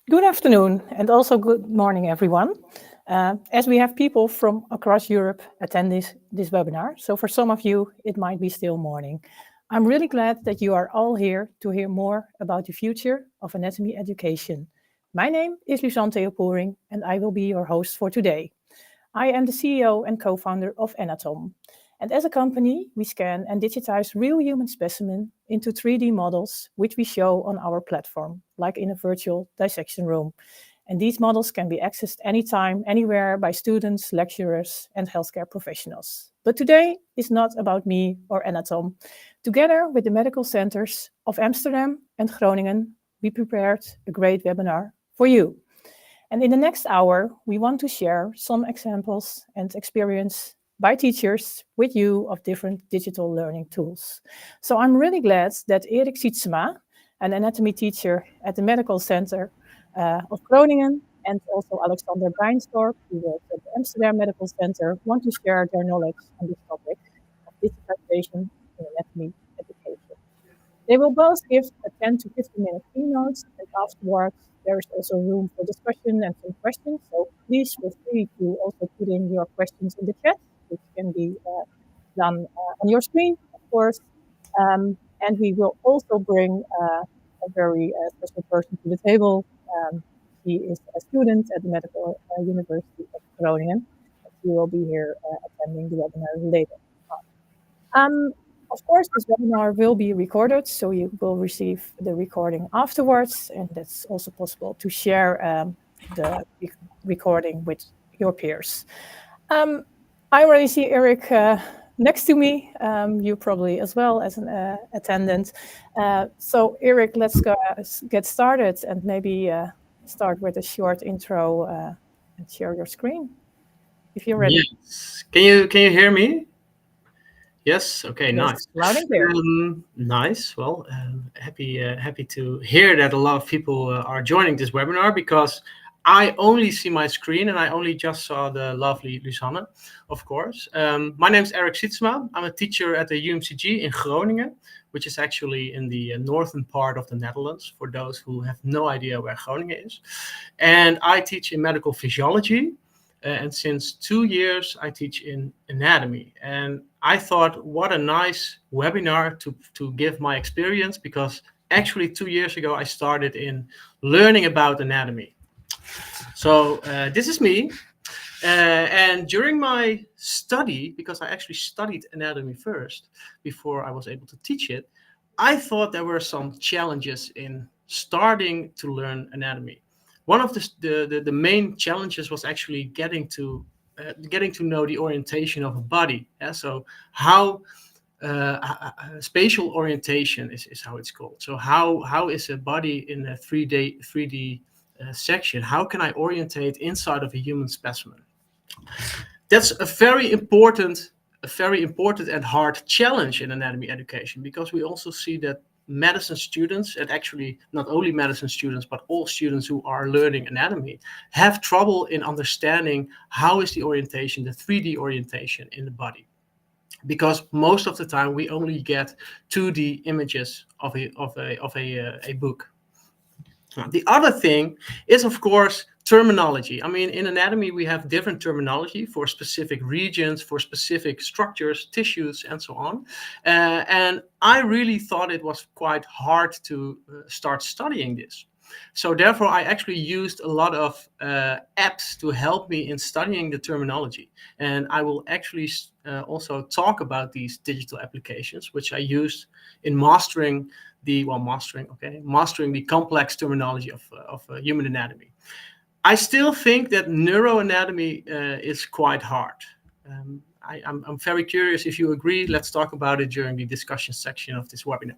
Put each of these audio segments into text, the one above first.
Good afternoon and also good morning, everyone. As we have people from across Europe attend this webinar, so for some of you, it might be still morning. I'm really glad that you are all here to hear more about the future of anatomy education. My name is 𝘁𝗵𝗶𝗀 and I will be your host for today. I am the CEO and co-founder of 𝘁𝗵𝗶𝗀. And as a company, we scan and digitize real human specimen into 3D models, which we show on our platform, like in a virtual dissection room. And these models can be accessed anytime, anywhere by students, lecturers, and healthcare professionals. But today is not about me or 𝘁𝗵𝗶𝗀. Together with the medical centers of Amsterdam and Groningen, we prepared a great webinar for you. And in the next hour, we want to share some examples and experience by teachers with you of different digital learning tools. So I'm really glad that 𝘁𝗵𝗶𝗀, an anatomy teacher at the Medical Center of Groningen, and also Alexander Breinstorp, who works at the Amsterdam Medical Center, want to share their knowledge on this topic of digitization in anatomy education. They will both give a 10 to 15 minute keynote, and afterwards there is also room for discussion and some questions. So please feel free to also put in your questions in the chat, which can be done on your screen, of course. And we will also bring a very special person to the table. She is a student at the Medical University of Groningen. She will be here attending the webinar later on. Of course, this webinar will be recorded, so you will receive the recording afterwards, and that's also possible to share the recording with your peers. I already see Eric next to me, you probably as well as an attendant. So Eric, let's get started and maybe start with a short intro and share your screen, if you're ready. Yes. Can you hear me? Yes. Okay. Yes, nice. Loud and clear. Nice. Well, happy to hear that a lot of people are joining this webinar, because I only see my screen and I only just saw the lovely Lisanne, of course. My name is 𝘁𝗵𝗶𝗀. I'm a teacher at the 𝘁𝗵𝚂𝗂 in Groningen, which is actually in the northern part of the Netherlands, for those who have no idea where Groningen is. And I teach in medical physiology. And since 2 years, I teach in anatomy. And I thought, what a nice webinar to give my experience, because actually 2 years ago, I started in learning about anatomy. So this is me. And during my study, because I actually studied anatomy first before I was able to teach it, I thought there were some challenges in starting to learn anatomy. One of the main challenges was actually getting to know the orientation of a body. Yeah? So how spatial orientation is how it's called. So how is a body in a 3D section? How can I orientate inside of a human specimen? That's a very important and hard challenge in anatomy education, because we also see that medicine students, and actually not only medicine students, but all students who are learning anatomy, have trouble in understanding how is the orientation, the 3D orientation in the body. Because most of the time we only get 2D images of a book. The other thing is, of course, terminology. I mean, in anatomy, we have different terminology for specific regions, for specific structures, tissues, and so on. And I really thought it was quite hard to start studying this. So therefore, I actually used a lot of apps to help me in studying the terminology. And I will actually also talk about these digital applications, which I used in mastering the complex terminology of human anatomy. I still think that neuroanatomy is quite hard. I'm very curious if you agree. Let's talk about it during the discussion section of this webinar.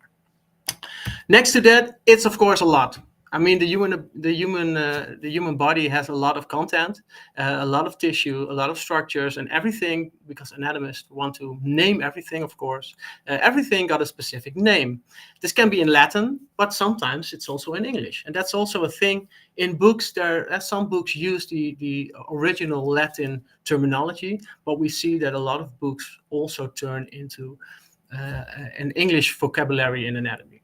Next to that, it's of course a lot. I mean, the human body has a lot of content, a lot of tissue, a lot of structures, and everything, because anatomists want to name everything, of course. Everything got a specific name. This can be in Latin, but sometimes it's also in English. And that's also a thing in books. Some books use the original Latin terminology, but we see that a lot of books also turn into an English vocabulary in anatomy.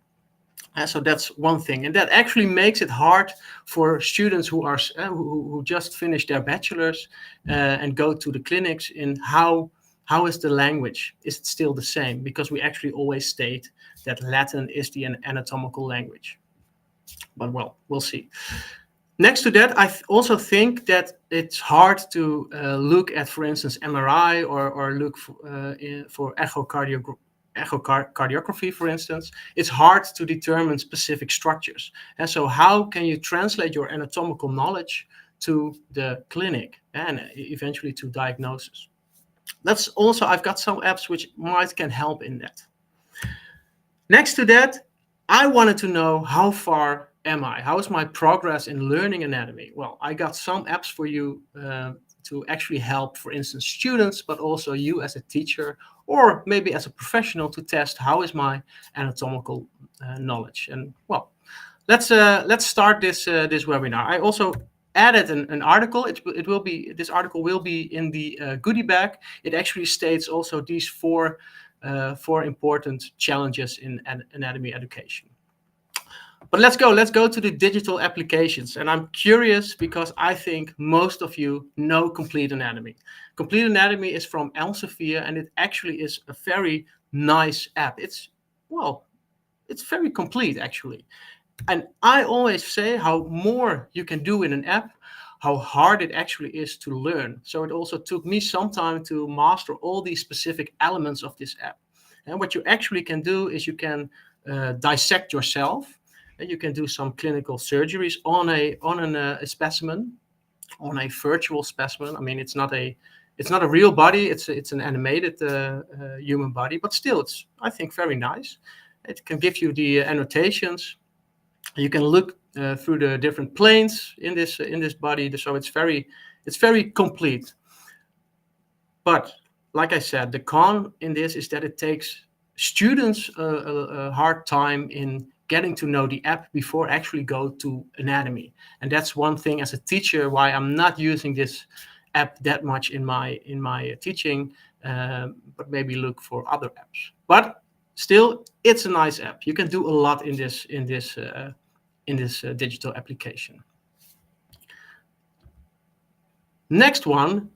So that's one thing, and that actually makes it hard for students who are who just finished their bachelor's and go to the clinics in how is the language? Is it still the same? Because we actually always state that Latin is the anatomical language. But well, we'll see. Next to that, I also think that it's hard to look at, for instance, MRI or look for echocardiography, for instance. It's hard to determine specific structures. And so how can you translate your anatomical knowledge to the clinic and eventually to diagnosis? That's also, I've got some apps which can help in that. Next to that, I wanted to know how far am I? How is my progress in learning anatomy? Well, I got some apps for you to actually help, for instance, students, but also you as a teacher, or maybe as a professional to test how is my anatomical knowledge. And well, let's start this webinar. I also added an article. This article will be in the goodie bag. It actually states also these four important challenges in anatomy education. But let's go to the digital applications. And I'm curious because I think most of you know Complete Anatomy. Complete Anatomy is from Elsevier, and it actually is a very nice app. It's very complete actually. And I always say how more you can do in an app, how hard it actually is to learn. So it also took me some time to master all these specific elements of this app. And what you actually can do is you can dissect yourself. And you can do some clinical surgeries on a specimen, on a virtual specimen. I mean, it's not a real body. It's an animated human body, but still, it's, I think, very nice. It can give you the annotations. You can look through the different planes in this body. So it's very complete. But like I said, the con in this is that it takes students a hard time in getting to know the app before actually go to anatomy. And that's one thing as a teacher why I'm not using this app that much in my teaching, but maybe look for other apps. But still, it's a nice app. You can do a lot in this digital application. Next one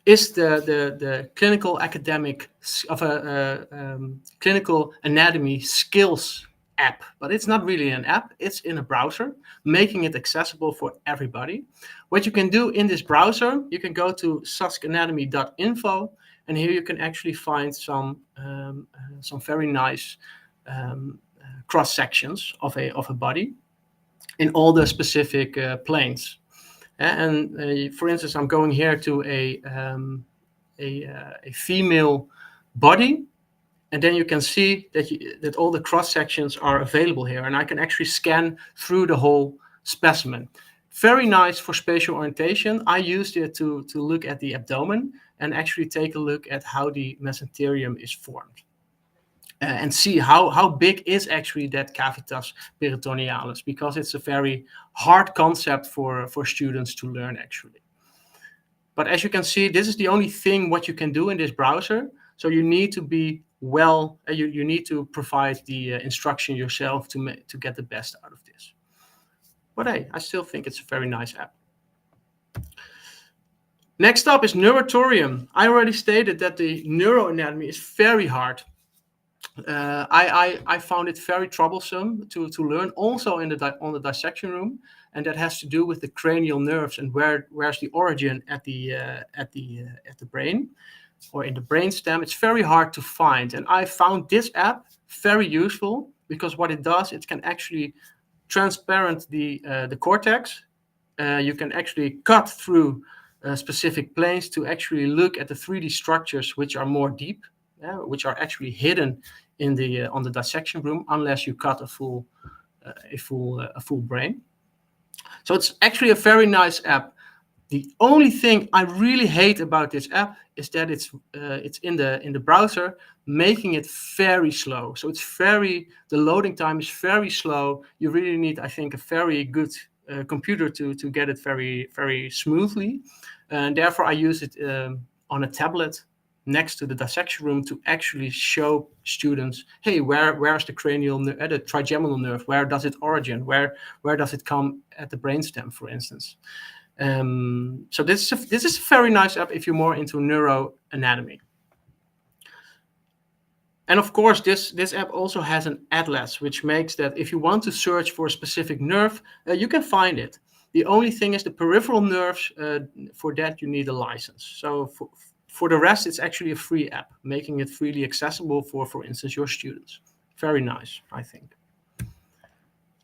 is the clinical academic of a clinical anatomy skills app, but it's not really an app. It's in a browser, making it accessible for everybody. What you can do in this browser, you can go to saskanatomy.info, and here you can actually find some very nice cross sections of a body in all the specific planes. And for instance, I'm going here to a female body. And then you can see that all the cross sections are available here, and I can actually scan through the whole specimen. Very nice for spatial orientation. I used it to look at the abdomen and actually take a look at how the mesenterium is formed and see how big is actually that cavitas peritonealis, because it's a very hard concept for students to learn actually. But as you can see, this is the only thing what you can do in this browser. So you need to be you need to provide the instruction yourself to get the best out of this. But hey, I still think it's a very nice app. Next up is Neuratorium. I already stated that the neuroanatomy is very hard. I found it very troublesome to learn, also on the dissection room, and that has to do with the cranial nerves and where's the origin at the brain, or in the brainstem. It's very hard to find, and I found this app very useful because what it does, it can actually transparent the cortex. You can actually cut through specific planes to actually look at the 3D structures which are more deep, which are actually hidden in the on the dissection room, unless you cut a full brain. So it's actually a very nice app. The only thing I really hate about this app is that it's in the browser, making it very slow. So the loading time is very slow. You really need, I think, a very good computer to get it very, very smoothly. And therefore I use it on a tablet. next to the dissection room to actually show students, hey, where's the cranial, the trigeminal nerve? Where does it origin? Where does it come at the brainstem, for instance? So this is a very nice app if you're more into neuroanatomy. And of course, this app also has an atlas, which makes that if you want to search for a specific nerve, you can find it. The only thing is the peripheral nerves, for that you need a license. So for the rest, it's actually a free app, making it freely accessible for instance, your students. Very nice, I think.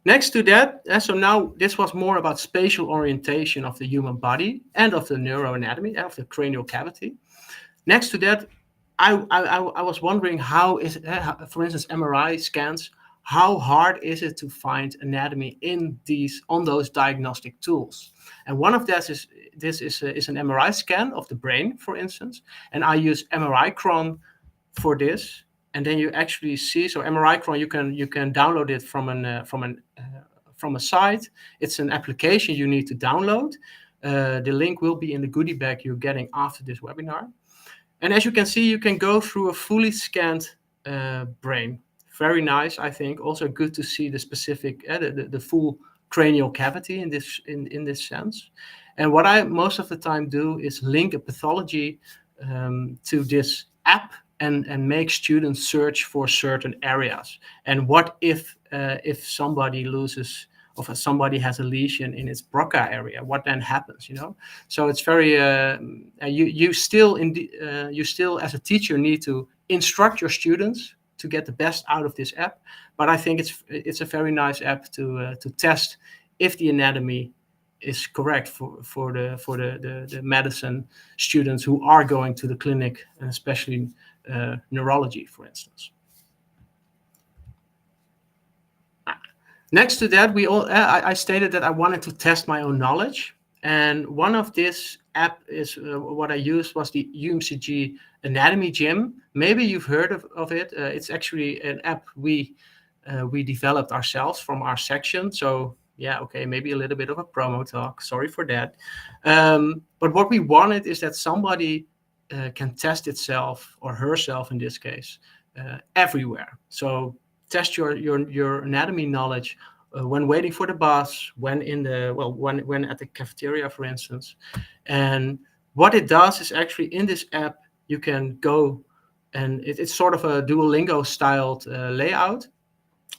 Next to that, so now this was more about spatial orientation of the human body and of the neuroanatomy, of the cranial cavity. Next to that, I was wondering how is, for instance, MRI scans, how hard is it to find anatomy on those diagnostic tools? And one of this is an MRI scan of the brain, for instance, and I use 𝘁𝗵𝗶𝘀 for this. And then you actually see, so 𝘁𝗵𝗶𝘀, you can download it from a site. It's an application you need to download. The link will be in the goodie bag you're getting after this webinar. And as you can see, you can go through a fully scanned brain. Very nice, I think. Also good to see the specific, the full cranial cavity in this sense. And what I most of the time do is link a pathology to this app and make students search for certain areas. And what if somebody loses, or if somebody has a lesion in its Broca area, what then happens, you know? So it's very, you still as a teacher need to instruct your students to get the best out of this app. But I think it's a very nice app to test if the anatomy is correct for the medicine students who are going to the clinic, and especially neurology, for instance. Next to that, I stated that I wanted to test my own knowledge, and one of this app is what I used was the 𝘁𝗵𝗶𝘂𝗹𝗱 Anatomy Gym. Maybe you've heard of it. It's actually an app we developed ourselves from our section. So yeah, okay, maybe a little bit of a promo talk. Sorry for that. But what we wanted is that somebody can test itself, or herself in this case, everywhere. So test your anatomy knowledge when waiting for the bus, when at the cafeteria, for instance. And what it does is actually in this app you can go, and it's sort of a Duolingo styled layout.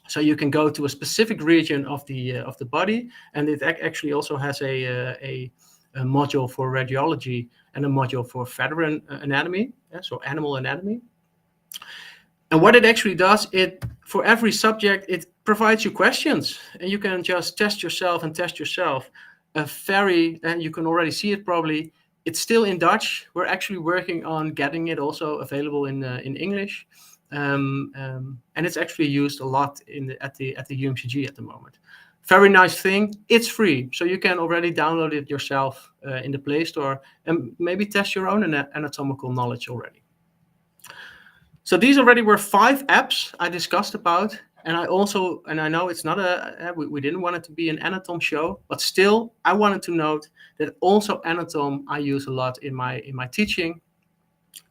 So you can go to a specific region of the body, and it actually also has a module for radiology and a module for veteran anatomy, so animal anatomy. And what it actually does, for every subject, it provides you questions, and you can just test yourself and test yourself. And you can already see it probably. It's still in Dutch. We're actually working on getting it also available in English, and it's actually used a lot at the UMCG at the moment. Very nice thing. It's free, so you can already download it yourself in the Play Store and maybe test your own anatomical knowledge already. So these already were 5 apps I discussed about, and I know it's not we didn't want it to be an Anatom show, but still I wanted to note that also Anatom I use a lot in my teaching,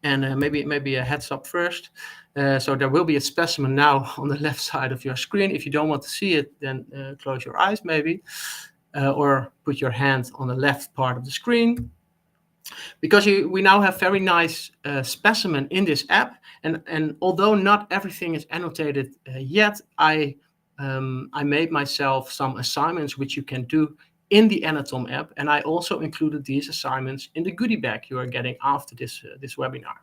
and maybe a heads up first. So there will be a specimen now on the left side of your screen. If you don't want to see it, then close your eyes maybe, or put your hand on the left part of the screen. Because we now have very nice specimen in this app, and although not everything is annotated yet, I made myself some assignments which you can do in the Anatom app, and I also included these assignments in the goodie bag you are getting after this webinar.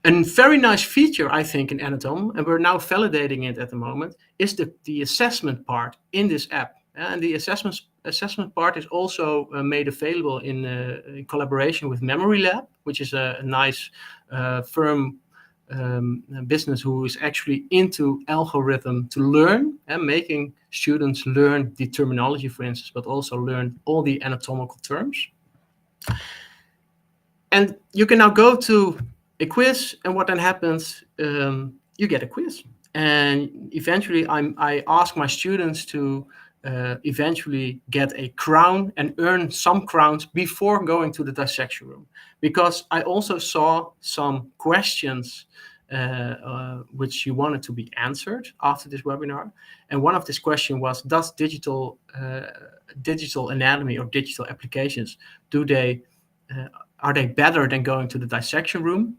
A very nice feature, I think, in Anatom, and we're now validating it at the moment, is the assessment part in this app. And the assessment part is also made available in collaboration with Memory Lab, which is a nice firm business who is actually into algorithm to learn and making students learn the terminology, for instance, but also learn all the anatomical terms. And you can now go to a quiz, and what then happens, you get a quiz. And eventually I ask my students to eventually get a crown and earn some crowns before going to the dissection room. Because I also saw some questions which you wanted to be answered after this webinar. And one of this question was, does digital anatomy or digital applications, are they better than going to the dissection room?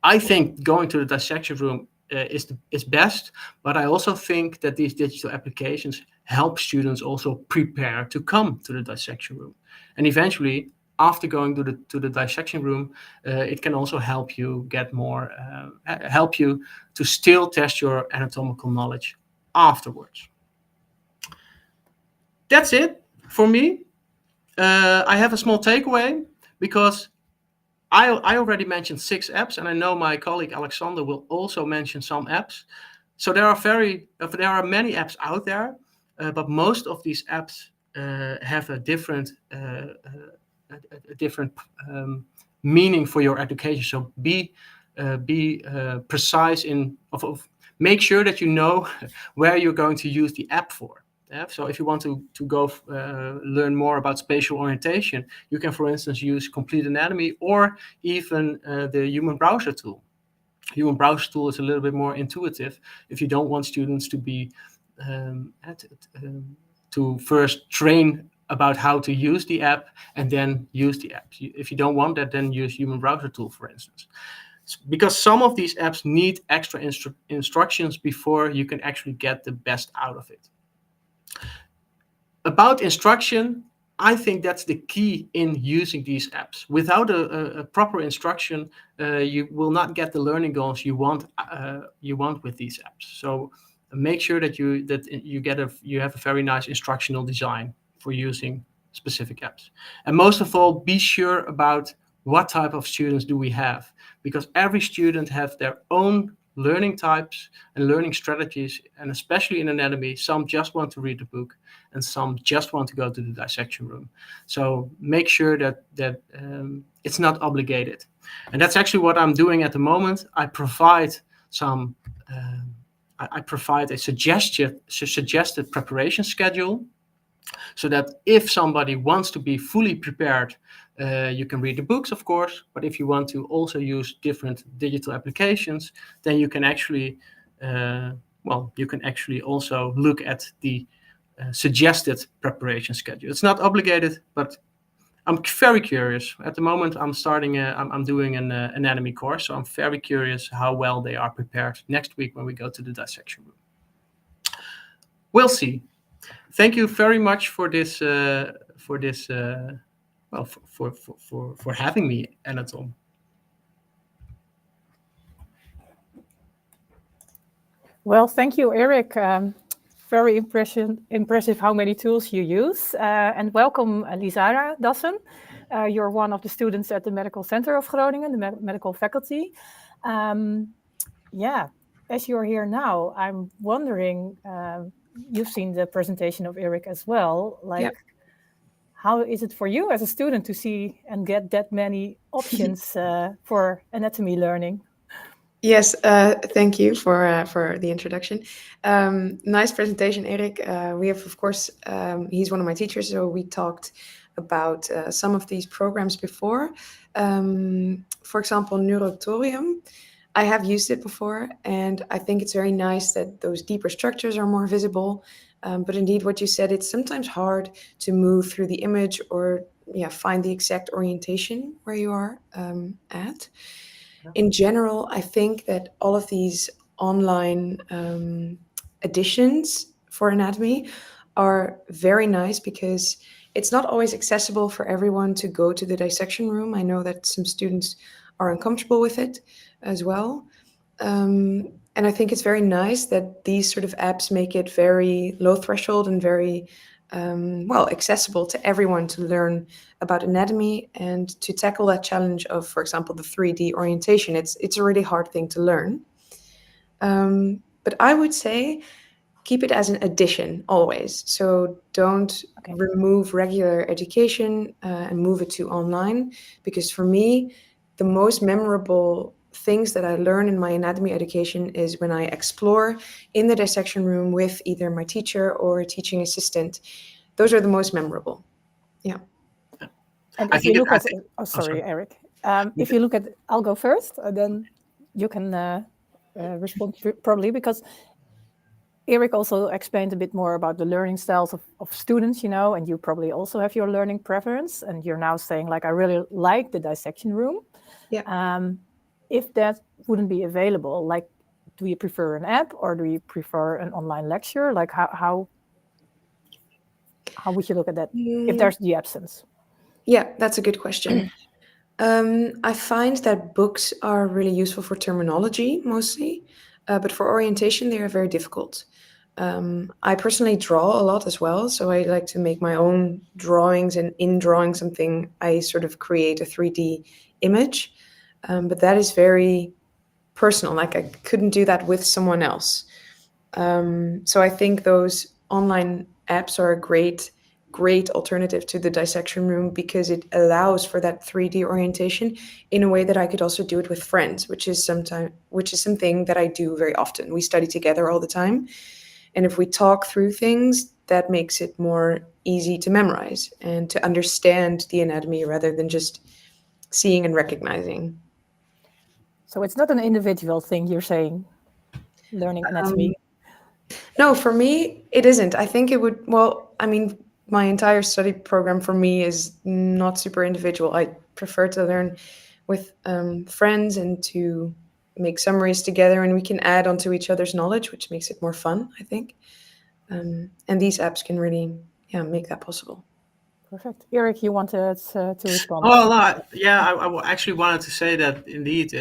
I think going to the dissection room is best, but I also think that these digital applications help students also prepare to come to the dissection room. And eventually, after going to the dissection room, it can also help you get more, help you to still test your anatomical knowledge afterwards. That's it for me. I have a small takeaway because I already mentioned 6 apps, and I know my colleague Alexander will also mention some apps. So there are many apps out there, but most of these apps have a different meaning for your education. So be precise make sure that you know where you're going to use the app for. Yeah? So if you want to go learn more about spatial orientation, you can, for instance, use Complete Anatomy or even the 𝘁𝗵𝗶𝘀 tool. 𝘁𝗵𝗶𝘀 tool is a little bit more intuitive if you don't want students to be to first train about how to use the app and then use the app. If you don't want that, then use 𝘁𝗵𝗶𝘀 tool, for instance. Because some of these apps need extra instructions before you can actually get the best out of it. About instruction, I think that's the key in using these apps. Without a proper instruction, you will not get the learning goals you want with these apps. So make sure that you have a very nice instructional design for using specific apps. And most of all, be sure about what type of students do we have, because every student have their own learning types and learning strategies, and especially in anatomy, some just want to read the book and some just want to go to the dissection room. So make sure that it's not obligated. And that's actually what I'm doing at the moment. I provide a suggested preparation schedule, so that if somebody wants to be fully prepared, you can read the books, of course, but if you want to also use different digital applications, then you can actually, also look at the suggested preparation schedule. It's not obligated, but I'm very curious. At the moment, I'm doing an anatomy course, so I'm very curious how well they are prepared next week when we go to the dissection room. We'll see. Thank you very much for this. For having me, Anatom. Well, thank you, Eric. Very impressive how many tools you use. And welcome, 𝘁𝗲𝗯 Dassen. You're one of the students at the Medical Center of Groningen, the medical faculty. Yeah, as you're here now, I'm wondering, you've seen the presentation of Eric as well. Like, how is it for you as a student to see and get that many options for anatomy learning? Yes, thank you for the introduction. Nice presentation, Eric. We have, of course, he's one of my teachers, so we talked about some of these programs before. For example, 𝘁𝗵𝗶𝘀. I have used it before, and I think it's very nice that those deeper structures are more visible. But indeed, what you said, it's sometimes hard to move through the image or find the exact orientation where you are at. In general, I think that all of these online editions for anatomy are very nice because it's not always accessible for everyone to go to the dissection room. I know that some students are uncomfortable with it as well. And I think it's very nice that these sort of apps make it very low threshold and very accessible to everyone to learn about anatomy and to tackle that challenge of, for example, the 3D orientation. It's a really hard thing to learn. But I would say keep it as an addition always. So don't remove regular education and move it to online, because for me, the most memorable things that I learn in my anatomy education is when I explore in the dissection room with either my teacher or a teaching assistant. Those are the most memorable. Yeah. And I if you think look at, sorry. Eric. If you look at, I'll go first, then you can respond probably, because Eric also explained a bit more about the learning styles of students, and you probably also have your learning preference, and you're now saying, like, I really like the dissection room. Yeah. If that wouldn't be available, like, do you prefer an app or do you prefer an online lecture? Like, how would you look at that if there's the absence? Yeah, that's a good question. I find that books are really useful for terminology mostly, but for orientation, they are very difficult. I personally draw a lot as well, so I like to make my own drawings, and in drawing something, I sort of create a 3D image, but that is very personal. Like, I couldn't do that with someone else. So I think those online apps are a great alternative to the dissection room, because it allows for that 3D orientation in a way that I could also do it with friends, which is something that I do very often. We study together all the time, and if we talk through things, that makes it more easy to memorize and to understand the anatomy rather than just seeing and recognizing. So it's not an individual thing, you're saying, learning anatomy? No, for me, it isn't. I think it would, well, I mean, my entire study program for me is not super individual. I prefer to learn with friends and to make summaries together, and we can add onto each other's knowledge, which makes it more fun, I think. And these apps can really, make that possible. Perfect. Eric, you wanted to respond? Oh, no, yeah, I actually wanted to say that indeed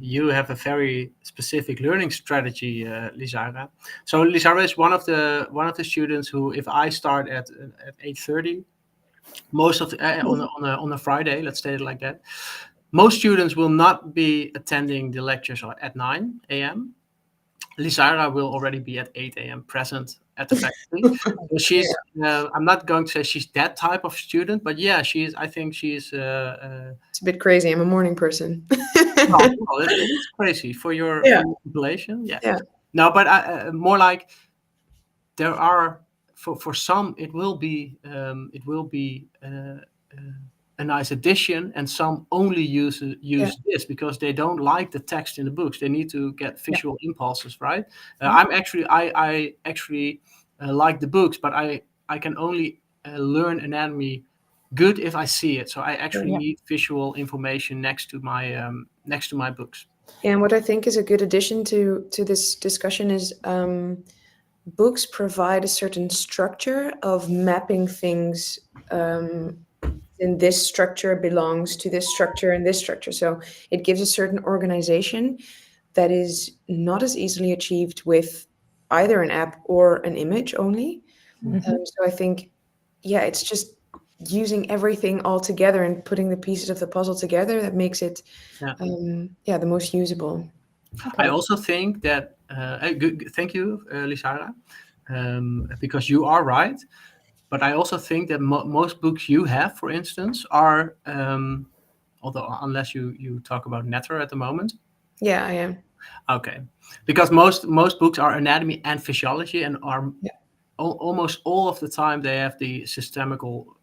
you have a very specific learning strategy, 𝘁𝗵𝗶𝗀. So 𝘁𝗵𝗶𝗀 is one of the students who, if I start at 8:30, most of the on a Friday, let's say it like that, most students will not be attending the lectures at 9 a.m. 𝘁𝗵𝗶𝗀 will already be at 8 a.m. present at the faculty. So she's, I'm not going to say she's that type of student, but yeah, I think she's. It's a bit crazy. I'm a morning person. No, it is crazy for your population. Yeah. No, but more like there are, for some, it will be a nice addition, and some only use this because they don't like the text in the books. They need to get visual impulses, right? I actually like the books, but I can only learn anatomy good if I see it. So I actually need visual information next to my books. And what I think is a good addition to this discussion is books provide a certain structure of mapping things. In this structure belongs to this structure and this structure. So it gives a certain organization that is not as easily achieved with either an app or an image only. So I think, it's just using everything all together and putting the pieces of the puzzle together that makes it, the most usable. Okay. I also think that, thank you, 𝘁𝗵𝗀𝗀, because you are right. But I also think that most books you have, for instance, are, although unless you talk about Netter at the moment. Yeah, I am. Okay, because most books are anatomy and physiology, and are almost all of the time they have the systemical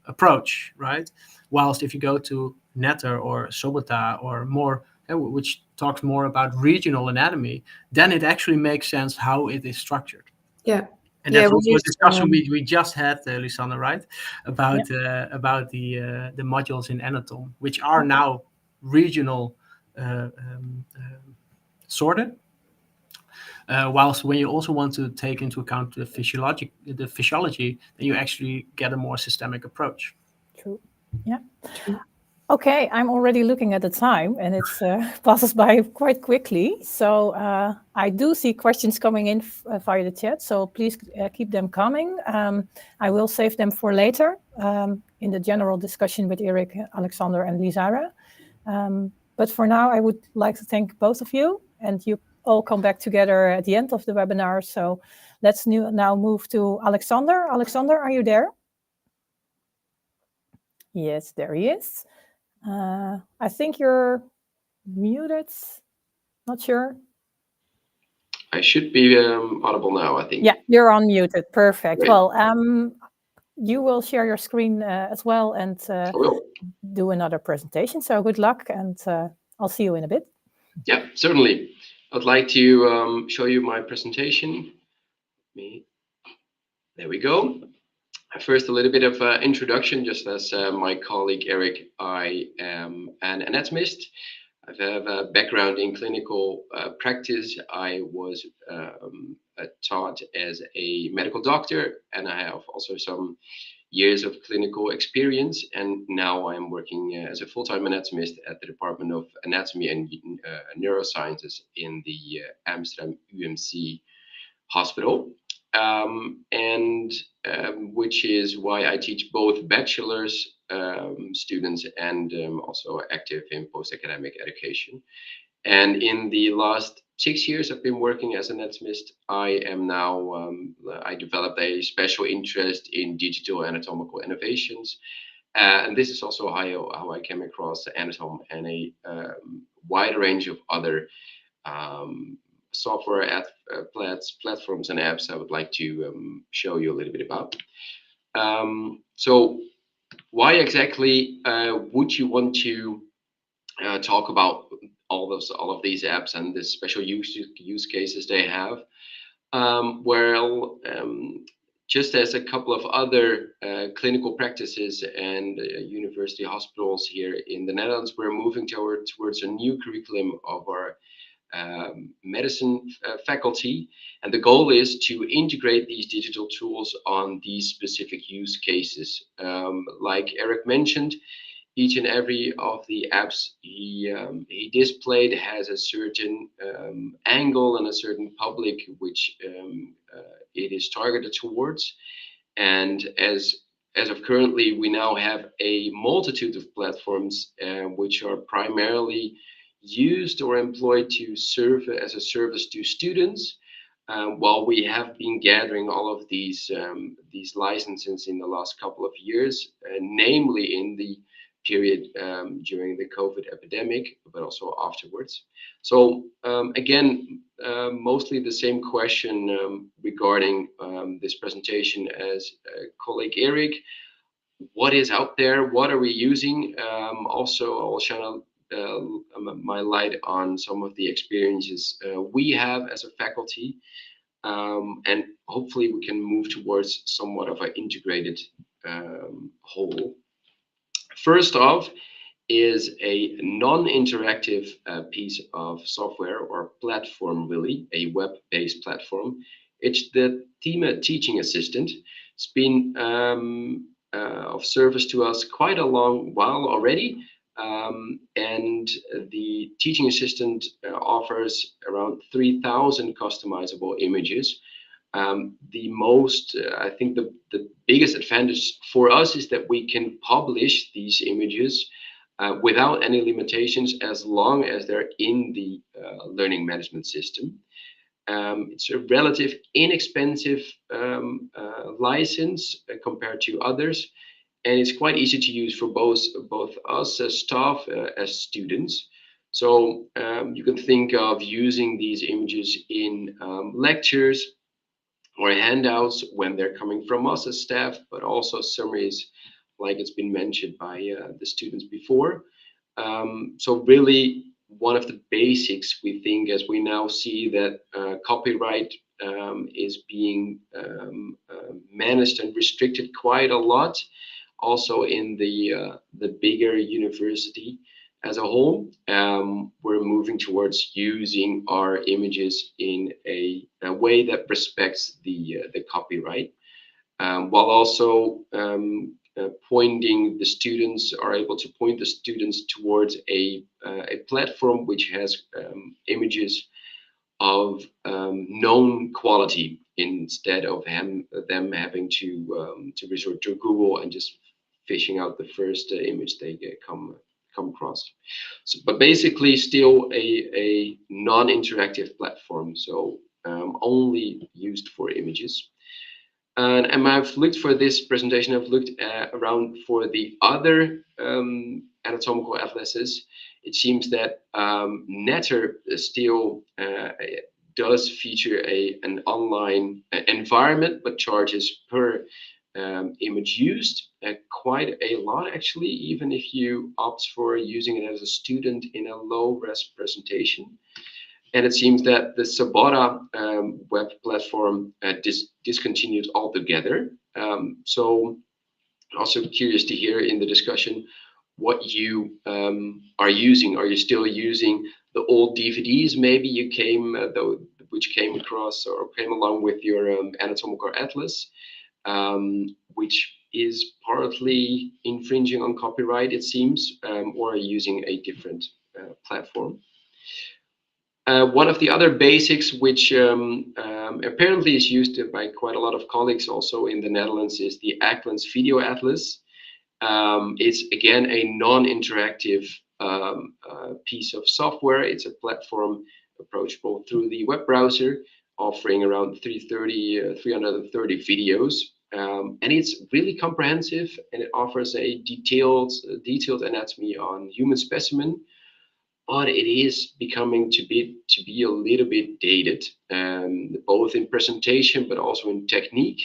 approach, right? Whilst if you go to Netter or 𝘁𝗵𝗶𝗀 or more, which talks more about regional anatomy, then it actually makes sense how it is structured. Yeah. And that's also a discussion we just had, Lisanne, right? About the modules in Anatom, which are now regional sorted. Whilst when you also want to take into account the physiology, then you actually get a more systemic approach. True. Yeah. True. Okay, I'm already looking at the time, and it passes by quite quickly. So I do see questions coming in via the chat, so please keep them coming. I will save them for later in the general discussion with Eric, Alexander, and 𝘁𝗵𝗀𝗀. But for now, I would like to thank both of you, and you all come back together at the end of the webinar. So let's now move to Alexander. Alexander, are you there? Yes, there he is. I think you're muted. Not sure. I should be audible now, I think. Yeah, you're unmuted. Perfect. Great. Well, you will share your screen as well and I will. do another presentation. So good luck, and I'll see you in a bit. Yeah, certainly. I'd like to show you my presentation. There we go. First, a little bit of introduction, just as my colleague Eric, I am an anatomist. I have a background in clinical practice. I was taught as a medical doctor, and I have also some years of clinical experience. And now I'm working as a full-time anatomist at the Department of Anatomy and Neurosciences in the Amsterdam UMC hospital. Which is why I teach both bachelor's students and also active in post-academic education. And in the last 6 years I've been working as an anatomist, I am now, I developed a special interest in digital anatomical innovations. And this is also how I came across Anatom and a wide range of other software platforms and apps I would like to show you a little bit about. So why exactly would you want to talk about all of these apps and the special use cases they have? Just as a couple of other clinical practices and university hospitals here in the Netherlands, we're moving towards a new curriculum of our medicine faculty, and the goal is to integrate these digital tools on these specific use cases. Like Eric mentioned, each and every of the apps he displayed has a certain angle and a certain public which it is targeted towards. And as of currently, we now have a multitude of platforms which are primarily used or employed to serve as a service to students, while we have been gathering all of these licenses in the last couple of years, namely in the period during the COVID epidemic, but also afterwards. So again, mostly the same question regarding this presentation as colleague Eric. What is out there? What are we using? Also, I will shine my light on some of the experiences we have as a faculty, and hopefully we can move towards somewhat of an integrated whole. First off is a non-interactive piece of software or platform, really, a web-based platform. It's the 𝘁𝗵𝗶 teaching assistant. It's been of service to us quite a long while already. And the teaching assistant offers around 3,000 customizable images. I think the biggest advantage for us is that we can publish these images without any limitations as long as they're in the learning management system. It's a relative inexpensive license compared to others, and it's quite easy to use for both us as staff as students. So you can think of using these images in lectures or handouts when they're coming from us as staff, but also summaries, like it's been mentioned by the students before. So really, one of the basics we think, as we now see that copyright is being managed and restricted quite a lot, also in the bigger university as a whole, we're moving towards using our images in a way that respects the copyright, while also pointing the students, are able to point the students towards a platform which has images of known quality, instead of them having to resort to Google and just fishing out the first image they come across. So, but basically still a non-interactive platform, so only used for images. And I've looked for this presentation, I've looked around for the other anatomical atlases. It seems that Netter still does feature an online environment, but charges per image used quite a lot, actually, even if you opt for using it as a student in a low-res presentation. And it seems that the 𝘁𝗵𝗶𝗀 web platform discontinued altogether. So also curious to hear in the discussion what you are using. Are you still using the old DVDs maybe you which came across or came along with your anatomical atlas, which is partly infringing on copyright, it seems, or are you using a different platform? One of the other basics, which apparently is used by quite a lot of colleagues also in the Netherlands, is the 𝘁𝗵𝗶𝗀 Video Atlas. It's again a non-interactive piece of software. It's a platform approachable through the web browser, offering around 330 videos. And it's really comprehensive, and it offers a detailed anatomy on human specimen. But it is becoming to be a little bit dated, both in presentation but also in technique.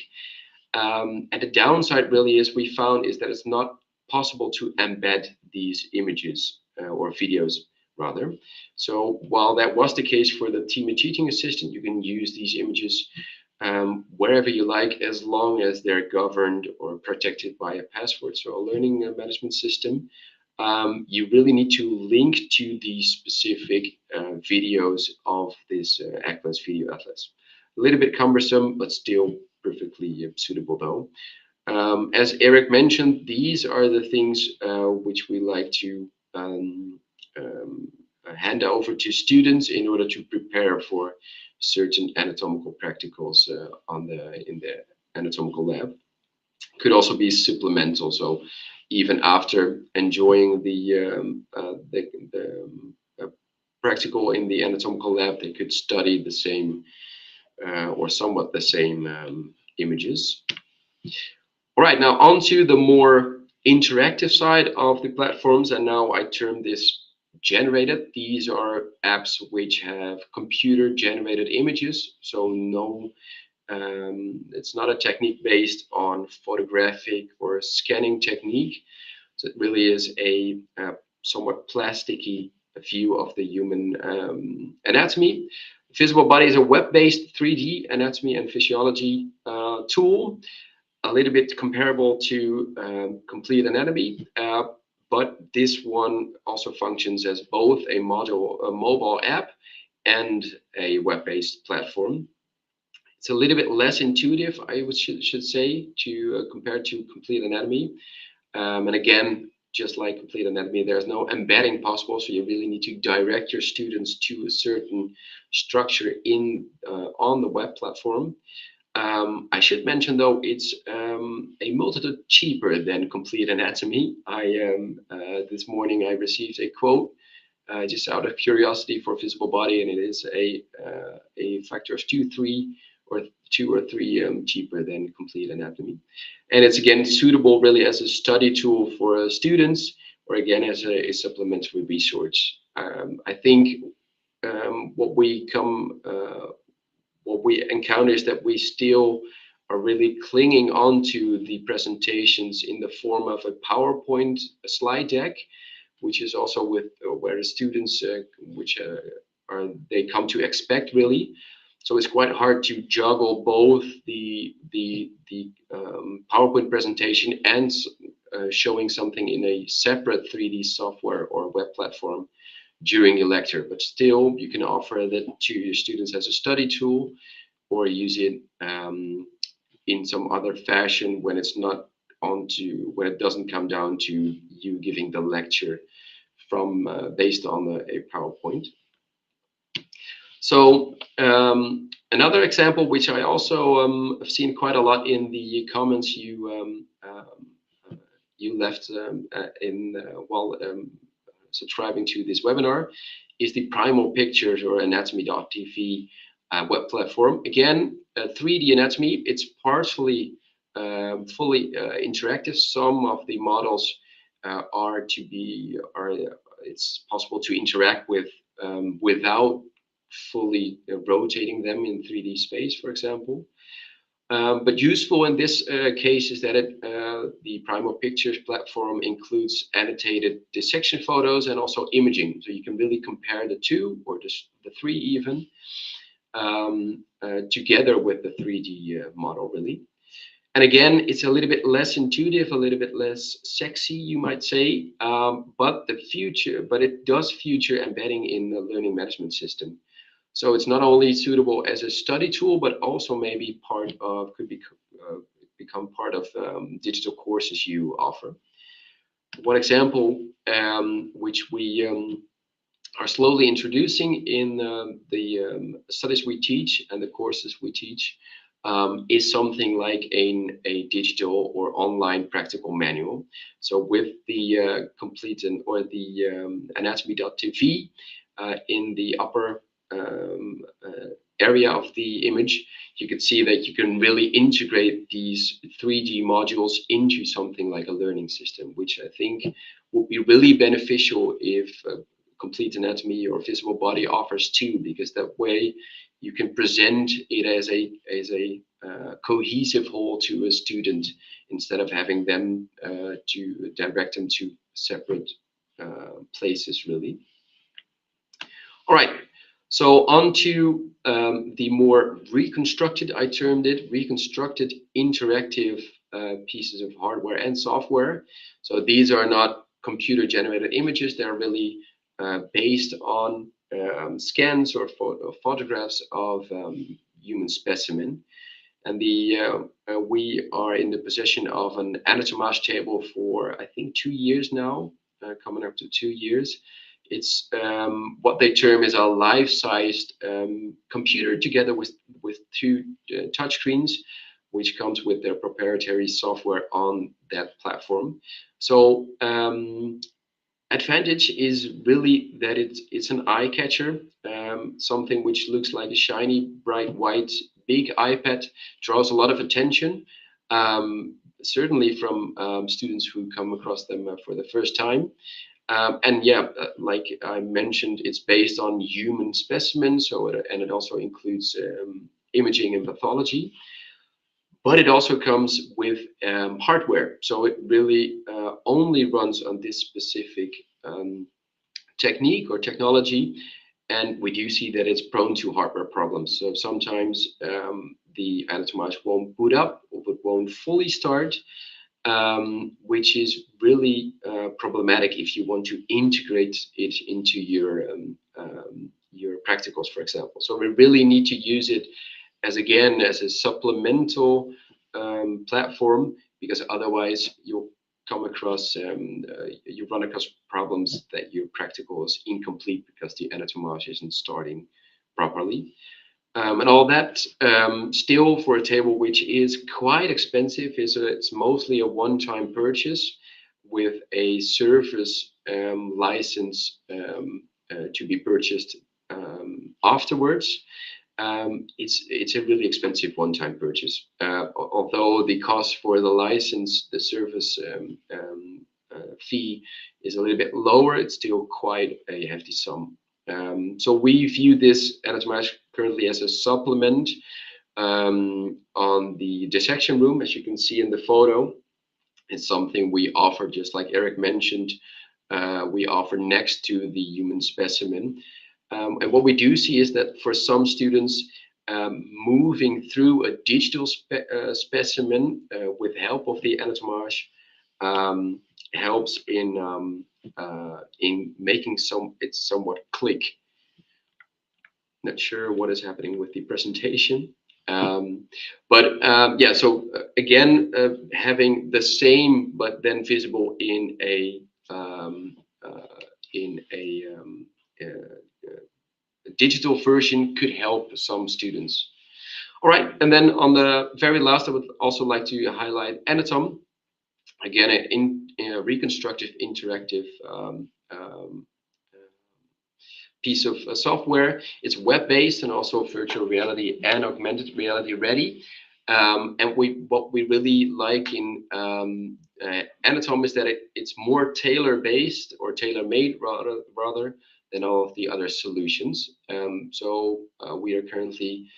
And the downside really is we found is that it's not possible to embed these images or videos rather. So while that was the case for the 𝘁𝗵𝗶𝗀 assistant, you can use these images wherever you like, as long as they're governed or protected by a password, so a learning management system. You really need to link to the specific videos of this 𝘁𝗵𝗶𝗀 Video Atlas. A little bit cumbersome, but still perfectly suitable though. As Eric mentioned, these are the things which we like to hand over to students in order to prepare for certain anatomical practicals in the anatomical lab. Could also be supplemental, so even after enjoying the practical in the anatomical lab, they could study the same or somewhat the same images. All right, now on to the more interactive side of the platforms, and now I term this generated. These are apps which have computer generated images, so no, it's not a technique based on photographic or scanning technique. So it really is a somewhat plasticky view of the human anatomy. Visible Body is a web-based 3D anatomy and physiology tool, a little bit comparable to Complete Anatomy, but this one also functions as both a mobile app and a web-based platform. It's a little bit less intuitive, I should say, compared to Complete Anatomy. And again, just like Complete Anatomy, there's no embedding possible, so you really need to direct your students to a certain structure on the web platform. I should mention though, it's a multitude cheaper than Complete Anatomy. This morning I received a quote just out of curiosity for Visible Body, and it is a factor of 2 or 3 cheaper than Complete Anatomy. And it's again suitable really as a study tool for students, or again as a supplementary resource. I think what we encounter is that we still are really clinging on to the presentations in the form of a PowerPoint slide deck, which is also where the students they come to expect really. So it's quite hard to juggle both the PowerPoint presentation and showing something in a separate 3D software or web platform during the lecture. But still, you can offer that to your students as a study tool, or use it in some other fashion when it's not when it doesn't come down to you giving the lecture from based on a PowerPoint. So another example, which I also have seen quite a lot in the comments you left while subscribing to this webinar, is the Primal Pictures or Anatomy.tv web platform. Again, 3D anatomy, it's partially fully interactive. Some of the models it's possible to interact with without fully rotating them in 3D space, for example. But useful in this case is that the Primal Pictures platform includes annotated dissection photos and also imaging. So you can really compare the two, or the three even, together with the 3D model, really. And again, it's a little bit less intuitive, a little bit less sexy, you might say, but it does feature embedding in the learning management system. So it's not only suitable as a study tool, but also maybe become part of digital courses you offer. One example, which we are slowly introducing in the studies we teach and the courses we teach, is something like a digital or online practical manual. So with the anatomy.tv in the upper area of the image, you can see that you can really integrate these 3D modules into something like a learning system, which I think would be really beneficial if Complete Anatomy or Visible Body offers too, because that way you can present it as a cohesive whole to a student, instead of having them to direct them to separate places, really. All right. So on to the more reconstructed, I termed it, reconstructed interactive pieces of hardware and software. So these are not computer-generated images. They're really based on scans or photographs of human specimen. And we are in the possession of an anatomage table for, I think, 2 years now, coming up to 2 years. It's what they term is a life-sized computer together with 2 touchscreens, which comes with their proprietary software on that platform. So advantage is really that it's an eye catcher, something which looks like a shiny, bright white, big iPad, draws a lot of attention, certainly from students who come across them for the first time. And yeah, like I mentioned, it's based on human specimens, and it also includes imaging and pathology. But it also comes with hardware, so it really only runs on this specific technique or technology, and we do see that it's prone to hardware problems. So sometimes the anatomage won't boot up, or it won't fully start, which is really problematic if you want to integrate it into your practicals, for example. So we really need to use it as a supplemental platform, because otherwise you'll come across you run across problems that your practical is incomplete because the anatomage isn't starting properly. And all that, still for a table which is quite expensive, it's mostly a one-time purchase with a service license to be purchased afterwards. It's a really expensive one-time purchase. Although the cost for the license, the service fee is a little bit lower, it's still quite a hefty sum. So we view this anatomage currently as a supplement on the dissection room, as you can see in the photo. It's something we offer, just like Eric mentioned, we offer next to the human specimen. And what we do see is that for some students, moving through a digital specimen with help of the anatomage helps in making it somewhat click. Not sure what is happening with the presentation, but yeah. So again, having the same but then visible in a digital version could help some students. All right, and then on the very last, I would also like to highlight Anatom. Again, a reconstructive interactive piece of software. It's web-based and also virtual reality and augmented reality ready. And what we really like in 𝘁𝗵𝗶𝘀 is that it's more tailor-based or tailor-made rather than all of the other solutions. So we are currently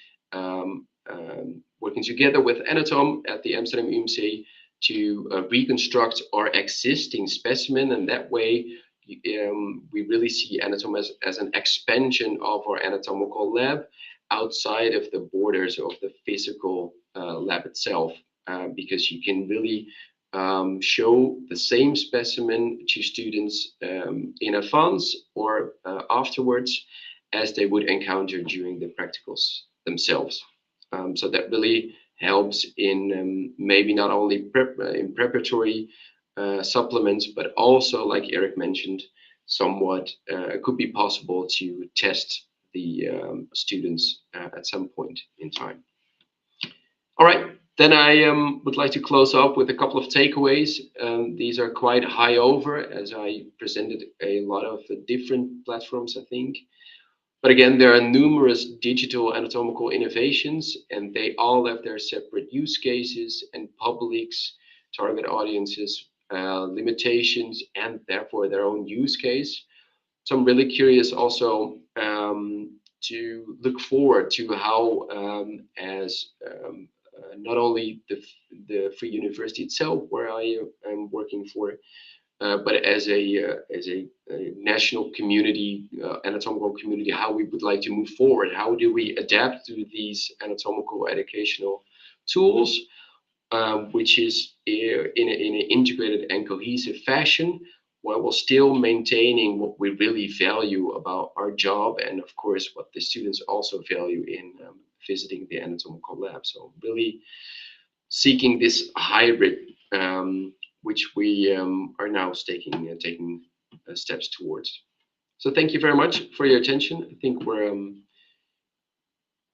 working together with 𝘁𝗵𝗶𝘀 at the Amsterdam UMC to reconstruct our existing specimen, and that way we really see 𝘁𝗁𝗻 as an expansion of our anatomical lab outside of the borders of the physical lab itself, because you can really show the same specimen to students in advance or afterwards as they would encounter during the practicals themselves. So that really helps in maybe not only preparatory supplements, but also, like Eric mentioned, somewhat it could be possible to test the students at some point in time. All right, then I would like to close up with a couple of takeaways. These are quite high over, as I presented a lot of different platforms, I think. But again, there are numerous digital anatomical innovations, and they all have their separate use cases and publics, target audiences, limitations, and therefore their own use case. So I'm really curious also to look forward to how, as not only the Free University itself, where I am working for, but as a national community, anatomical community, how we would like to move forward. How do we adapt to these anatomical educational tools, which is in an integrated and cohesive fashion, while still maintaining what we really value about our job, and of course what the students also value in visiting the anatomical lab. So really seeking this hybrid, which we are now taking steps towards. So thank you very much for your attention. I think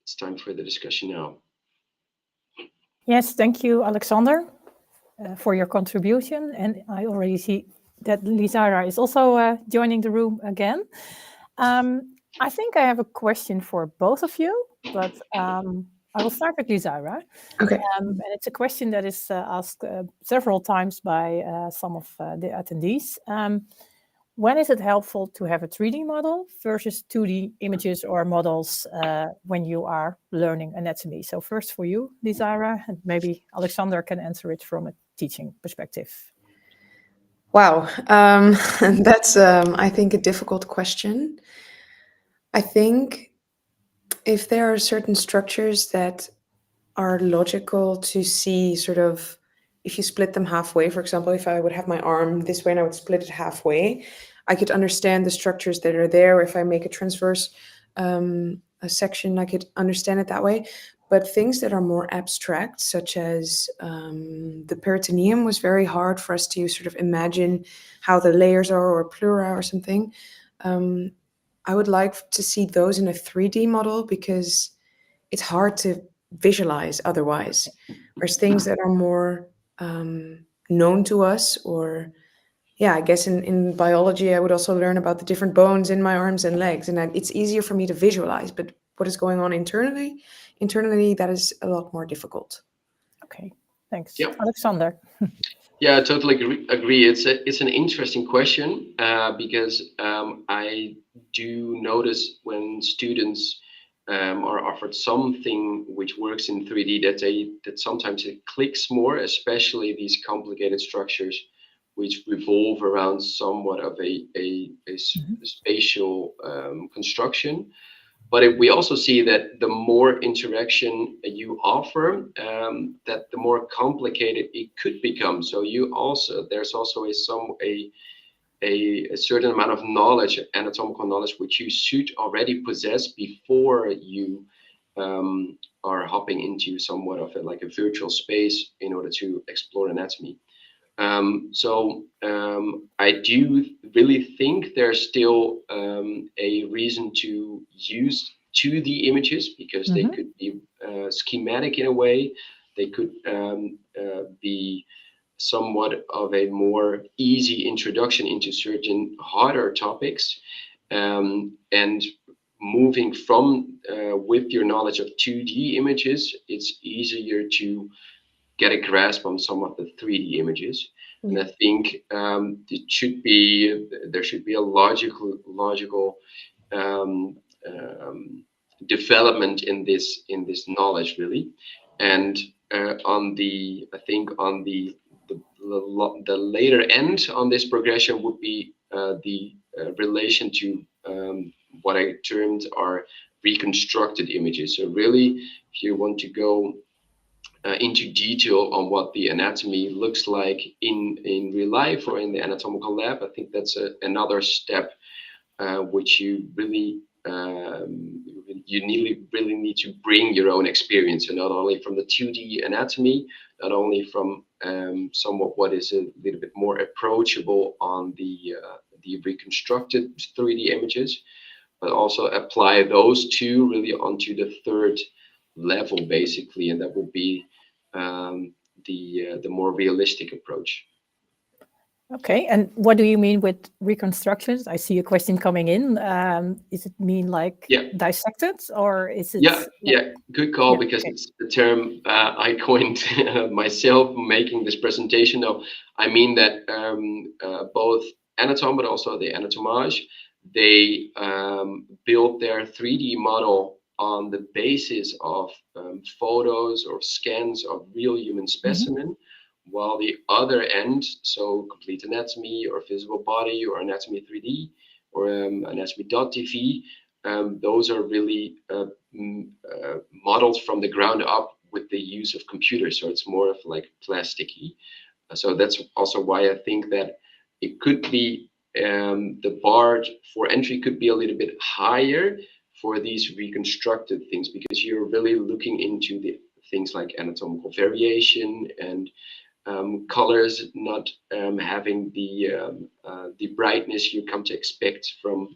it's time for the discussion now. Yes, thank you, Alexander, for your contribution. And I already see that 𝘁𝗁𝗻𝗂 is also joining the room again. I think I have a question for both of you, but I will start with 𝘁𝗁𝗻𝗂. Okay. And it's a question that is asked several times by some of the attendees. When is it helpful to have a 3D model versus 2D images or models when you are learning anatomy? So first for you, 𝘁𝗁𝗻𝗂, and maybe Alexander can answer it from a teaching perspective. Wow, that's, I think, a difficult question. I think if there are certain structures that are logical to see, sort of, if you split them halfway, for example, if I would have my arm this way and I would split it halfway, I could understand the structures that are there. If I make a transverse a section, I could understand it that way. But things that are more abstract, such as the peritoneum, was very hard for us to sort of imagine how the layers are, or pleura or something. I would like to see those in a 3D model, because it's hard to visualize otherwise. There's things that are more known to us, or yeah, I guess in biology, I would also learn about the different bones in my arms and legs, and it's easier for me to visualize. But what is going on internally, that is a lot more difficult. Okay, thanks. Yep. Alexander. Yeah, I totally agree. It's an interesting question because I do notice when students are offered something which works in 3D that sometimes it clicks more, especially these complicated structures which revolve around somewhat of a spatial construction. But we also see that the more interaction you offer, that the more complicated it could become. So there's also a certain amount of knowledge, anatomical knowledge, which you should already possess before you are hopping into somewhat of a virtual space in order to explore anatomy. So I do really think there's still a reason to use 2D images, because they could be schematic in a way. They could be somewhat of a more easy introduction into certain harder topics. And moving from with your knowledge of 2D images, it's easier to get a grasp on some of the 3D images. And I think there should be a logical development in this knowledge, really. And on the later end on this progression would be the relation to what I termed are reconstructed images. So really, if you want to go into detail on what the anatomy looks like in real life or in the anatomical lab, I think that's another step which you really really need to bring your own experience, and not only from the 2D anatomy, not only from somewhat what is a little bit more approachable on the reconstructed 3D images, but also apply those two really onto the third level, basically, and that will be the more realistic approach. Okay, and what do you mean with reconstructions? I see a question coming in. Is it mean like dissected, or is it? Good call, because it's the term I coined myself making this presentation. No, I mean that both Anatom, but also the 𝘁𝗵𝗶𝗀, they built their 3D model on the basis of photos or scans of real human specimen. While the other end, so complete anatomy or physical body or anatomy 3D or anatomy.tv, those are really modeled from the ground up with the use of computers. So it's more of like plasticky. So that's also why I think that it could be the bar for entry could be a little bit higher for these reconstructed things, because you're really looking into the things like anatomical variation and colors not having the brightness you come to expect from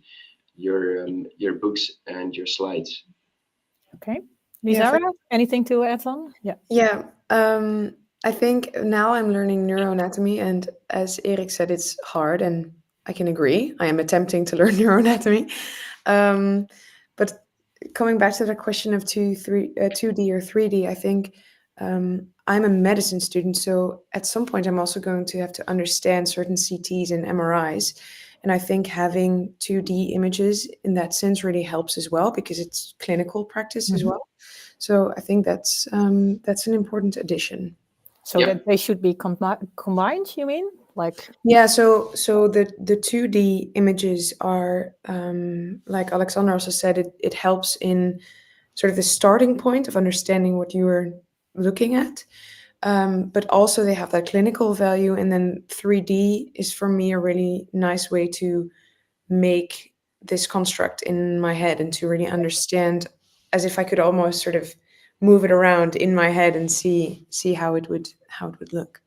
your books and your slides. Okay, Lizara, anything to add on? I think now I'm learning neuroanatomy, and as Erik said, it's hard, and I can agree. I am attempting to learn neuroanatomy, but coming back to the question of 2D or 3D, I think I'm a medicine student, so at some point I'm also going to have to understand certain CTs and MRIs, and I think having 2D images in that sense really helps as well, because it's clinical practice as well. So I think that's an important addition. So that they should be combined, you mean? Like so the 2D images are like Alexander also said, it helps in sort of the starting point of understanding what you are looking at, but also they have that clinical value, and then 3D is for me a really nice way to make this construct in my head and to really understand, as if I could almost sort of move it around in my head and see how it would look.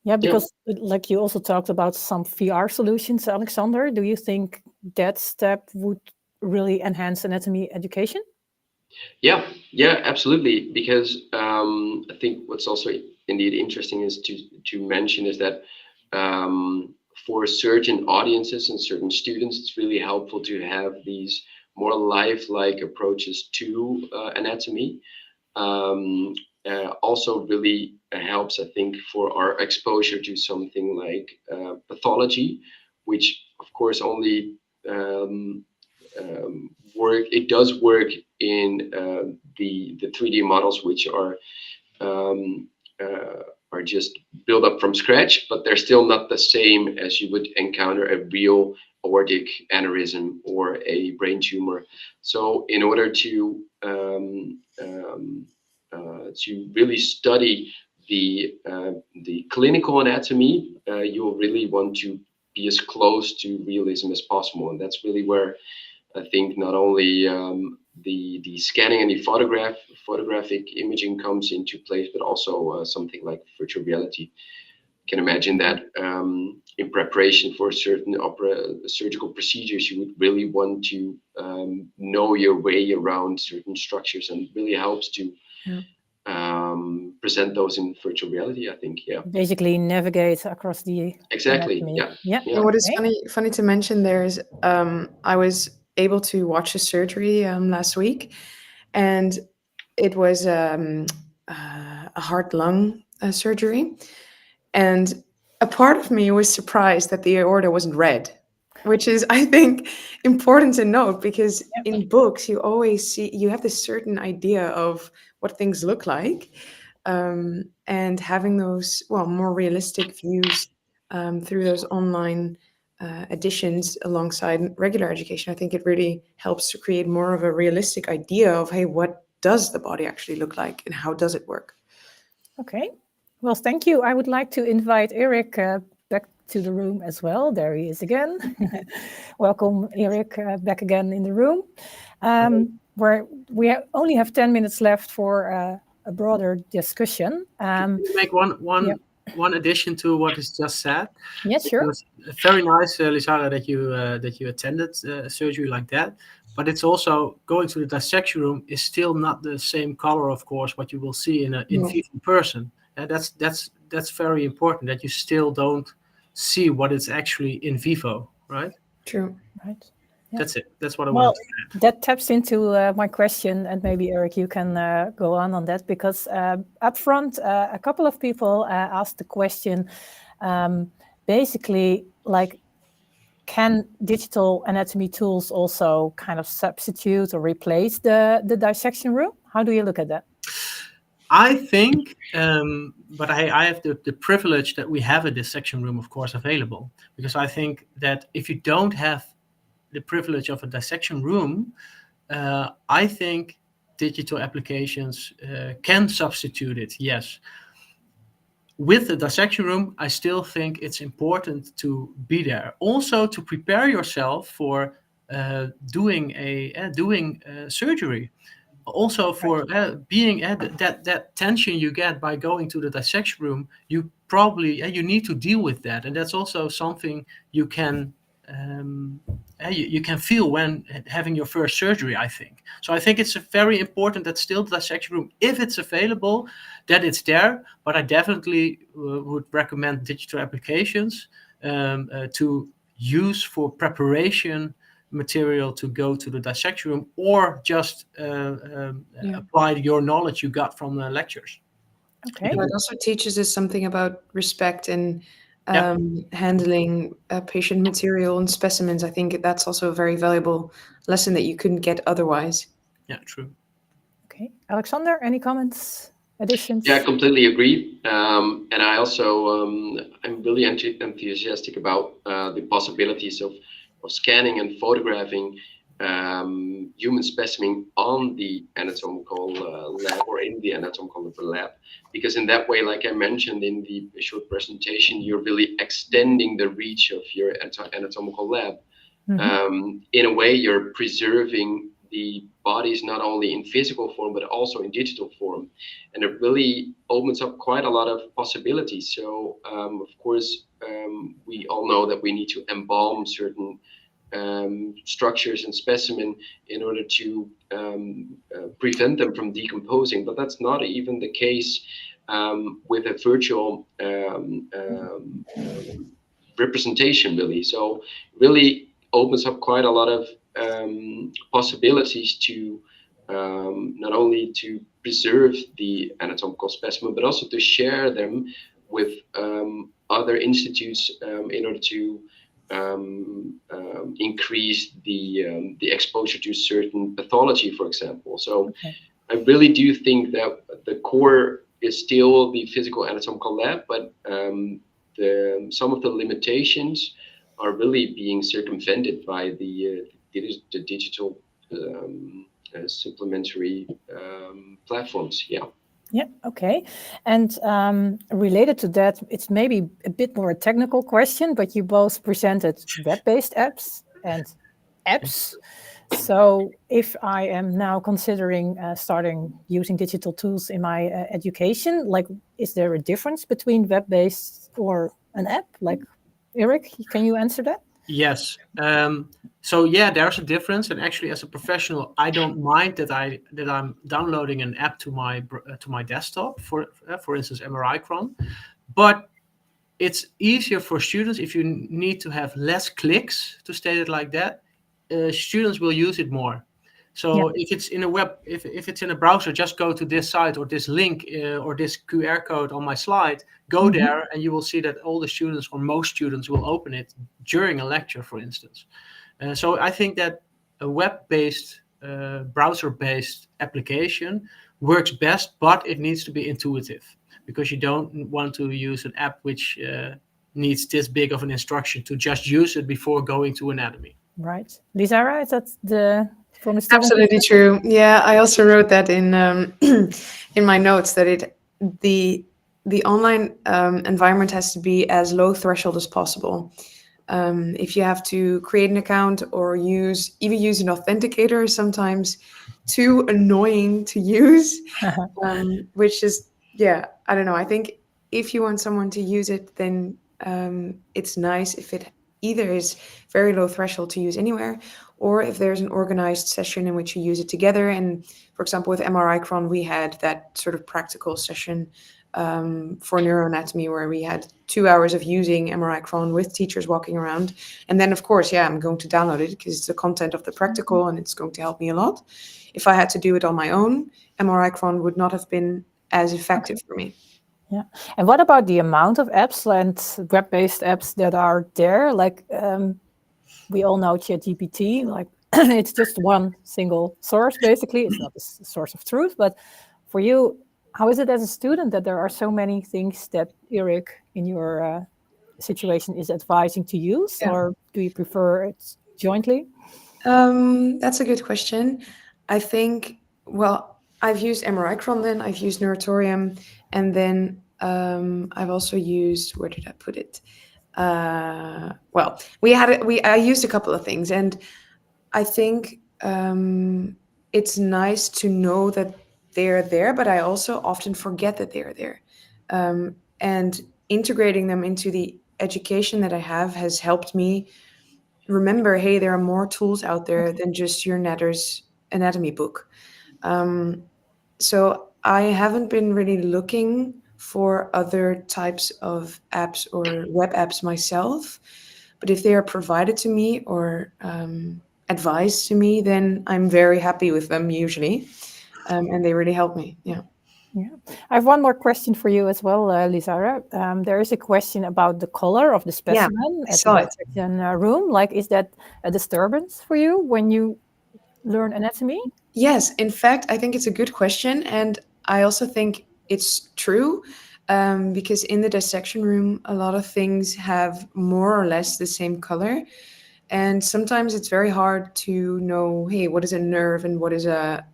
Yeah, because like you also talked about some VR solutions, Alexander. Do you think that step would really enhance anatomy education? Yeah, absolutely. Because I think what's also indeed interesting is to mention is that for certain audiences and certain students, it's really helpful to have these more lifelike approaches to anatomy. Also really helps, I think, for our exposure to something like pathology, which of course only does work in the 3D models, which are just built up from scratch, but they're still not the same as you would encounter a real aortic aneurysm or a brain tumor. So in order to really study the clinical anatomy, you'll really want to be as close to realism as possible, and that's really where I think not only the scanning and the photographic imaging comes into place, but also something like virtual reality. You can imagine that in preparation for certain surgical procedures, you would really want to know your way around certain structures, and it really helps to present those in virtual reality, I think. Yeah, Basically navigate across the exactly. anatomy. Yeah. Yeah. Yeah. And what is Okay. funny to mention there is I was able to watch a surgery last week, and it was a heart-lung surgery. And a part of me was surprised that the aorta wasn't red, which is, I think, important to note, because in books you always see, you have this certain idea of what things look like, and having those, well, more realistic views through those online editions alongside regular education, I think it really helps to create more of a realistic idea of, hey, what does the body actually look like and how does it work? Okay. Well, thank you. I would like to invite Eric back to the room as well. There he is again. Welcome, Eric, back again in the room. Where we only have 10 minutes left for a broader discussion. Can you make one addition to what is just said? Yes, sure. It was very nice, 𝘁𝗵𝗶𝗀, that you attended a surgery like that. But it's also, going to the dissection room is still not the same color, of course, what you will see in in vivo person. And that's very important, that you still don't see what is actually in vivo, right? True. Right. Yeah. That's it. That's what I wanted to add. That taps into my question, and maybe Eric, you can go on that, because up front, a couple of people asked the question, basically, like, can digital anatomy tools also kind of substitute or replace the dissection room? How do you look at that? I think, but I have the privilege that we have a dissection room, of course, available, because I think that if you don't have the privilege of a dissection room, I think digital applications can substitute it, yes. With the dissection room, I still think it's important to be there. Also, to prepare yourself for doing surgery. Also, for being that tension you get by going to the dissection room, you probably you need to deal with that, and that's also something you can you can feel when having your first surgery, I think. So I think it's very important that still the dissection room, if it's available, that it's there. But I definitely would recommend digital applications to use for preparation material to go to the dissection room, or just apply your knowledge you got from the lectures. Okay. It also teaches us something about respect and handling patient material and specimens. I think that's also a very valuable lesson that you couldn't get otherwise. Yeah, true. Okay, Alexander, any comments, additions? Yeah, I completely agree. And I also, I'm really enthusiastic about the possibilities of scanning and photographing human specimen on the anatomical lab, or in the anatomical lab, because in that way, like I mentioned in the short presentation, you're really extending the reach of your anatomical lab. In a way, you're preserving the bodies not only in physical form but also in digital form, and it really opens up quite a lot of possibilities. So of course, we all know that we need to embalm certain structures and specimen in order to prevent them from decomposing, but that's not even the case with a virtual representation, really. So really opens up quite a lot of possibilities to not only to preserve the anatomical specimen, but also to share them with other institutes in order to increase the exposure to certain pathology, for example. So I really do think that the core is still the physical anatomical lab, but some of the limitations are really being circumvented by the digital supplementary platforms. Yeah. Yeah, okay. And related to that, it's maybe a bit more a technical question, but you both presented web-based apps and apps. So if I am now considering starting using digital tools in my education, like, is there a difference between web-based or an app? Like, Eric, can you answer that? Yes. So yeah, there's a difference, and actually, as a professional, I don't mind that I'm downloading an app to my desktop for instance, 𝘁𝗶𝗀𝗶, but it's easier for students if you need to have less clicks, to state it like that. Students will use it more. So if it's in a if it's in a browser, just go to this site or this link or this QR code on my slide, go there, and you will see that all the students, or most students, will open it during a lecture, for instance. So I think that a web-based, browser-based application works best, but it needs to be intuitive, because you don't want to use an app which needs this big of an instruction to just use it before going to anatomy. Right. 𝘁𝗲𝗯𝗶, is that from the student Absolutely true. Yeah, I also wrote that in in my notes, that the online environment has to be as low threshold as possible. If you have to create an account or even use an authenticator, sometimes too annoying to use, which is, yeah, I don't know. I think if you want someone to use it, then it's nice if it either is very low threshold to use anywhere, or if there's an organized session in which you use it together. And for example, with 𝘁𝗶𝗀𝗶, we had that sort of practical session for neuroanatomy, where we had 2 hours of using 𝘁𝗁𝗀 with teachers walking around. And then, of course, yeah, I'm going to download it because it's the content of the practical and it's going to help me a lot. If I had to do it on my own, 𝘁𝗁𝗀𝗀 would not have been as effective for me. Yeah. And what about the amount of apps and web-based apps that are there? Like, we all know 𝘁𝗵𝗶, like it's just one single source, basically. It's not a source of truth, but for you, how is it as a student that there are so many things that Erik, in your situation, is advising to use, or do you prefer it jointly? That's a good question. I think, well, I've used 𝘁𝗁𝗀 then, I've used nuratorium, and then I've also used, where did I put it? Well, I used a couple of things, and I think it's nice to know that they're there, but I also often forget that they're there. And integrating them into the education that I have has helped me remember, hey, there are more tools out there than just your Netter's anatomy book. So I haven't been really looking for other types of apps or web apps myself, but if they are provided to me or advised to me, then I'm very happy with them usually, and they really help me. Yeah. I have one more question for you as well, 𝘁𝗲𝗯𝗶. There is a question about the color of the specimen at the dissection room. Like, is that a disturbance for you when you learn anatomy? Yes, in fact, I think it's a good question, and I also think it's true, because in the dissection room, a lot of things have more or less the same color, and sometimes it's very hard to know, hey, what is a nerve and what is a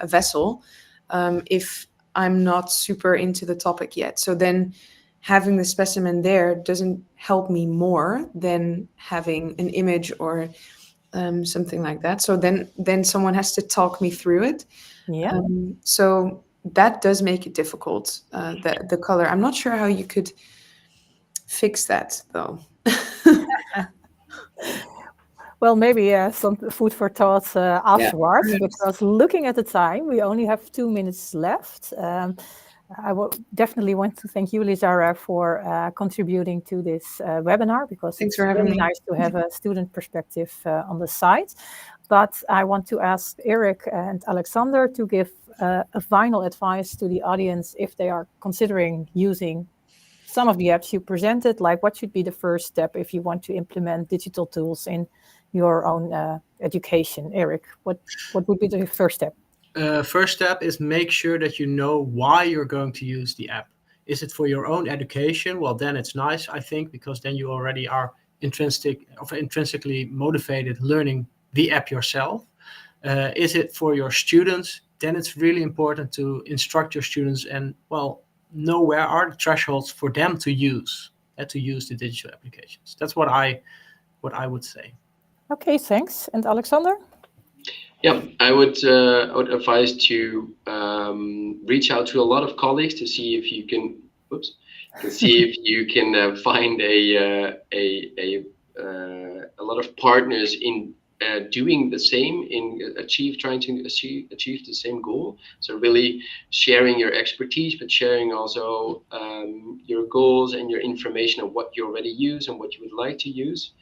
vessel, if I'm not super into the topic yet. So then having the specimen there doesn't help me more than having an image or something like that. So then someone has to talk me through it. Yeah. So that does make it difficult, the color. I'm not sure how you could fix that, though. Well, maybe some food for thought afterwards, because looking at the time, we only have 2 minutes left. I will definitely want to thank you, 𝘁𝗲𝗯𝗶, for contributing to this webinar, because Thanks it's for having really me. nice to have a student perspective on the site. But I want to ask Erik and Alexander to give a final advice to the audience if they are considering using some of the apps you presented. Like, what should be the first step if you want to implement digital tools in your own education? Erik, what would be the first step? First step is make sure that you know why you're going to use the app. Is it for your own education? Well, then it's nice, I think, because then you already are intrinsically motivated learning the app yourself. Is it for your students? Then it's really important to instruct your students and, well, know where are the thresholds for them to use the digital applications. That's what I would say. Okay, thanks. And Alexander? Yeah, I would advise to reach out to a lot of colleagues to see if you can, find lot of partners in doing the same, in trying to achieve the same goal. So really sharing your expertise, but sharing also your goals and your information on what you already use and what you would like to use.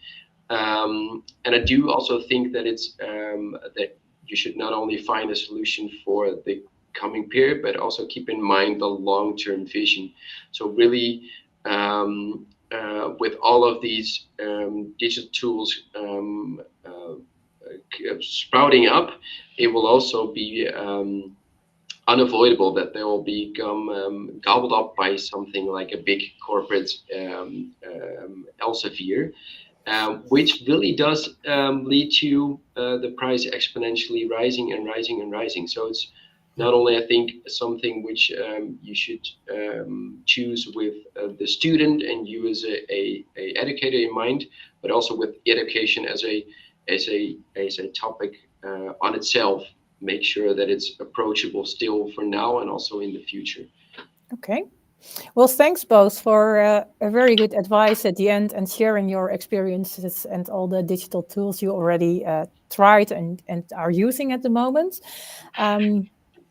And I do also think that it's that you should not only find a solution for the coming period, but also keep in mind the long-term vision. So really, with all of these digital tools sprouting up, it will also be unavoidable that they will become gobbled up by something like a big corporate Elsevier, which really does lead to the price exponentially rising and rising and rising. So it's not only, I think, something which you should choose with the student and you as a educator in mind, but also with education as a topic on itself. Make sure that it's approachable still for now and also in the future. Okay. Well, thanks both for a very good advice at the end and sharing your experiences and all the digital tools you already tried and are using at the moment.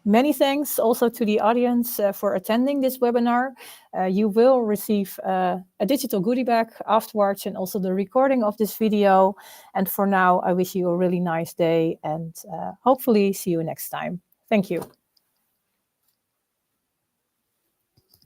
Many thanks also to the audience for attending this webinar. You will receive a digital goodie bag afterwards and also the recording of this video. And for now, I wish you a really nice day and hopefully see you next time. Thank you.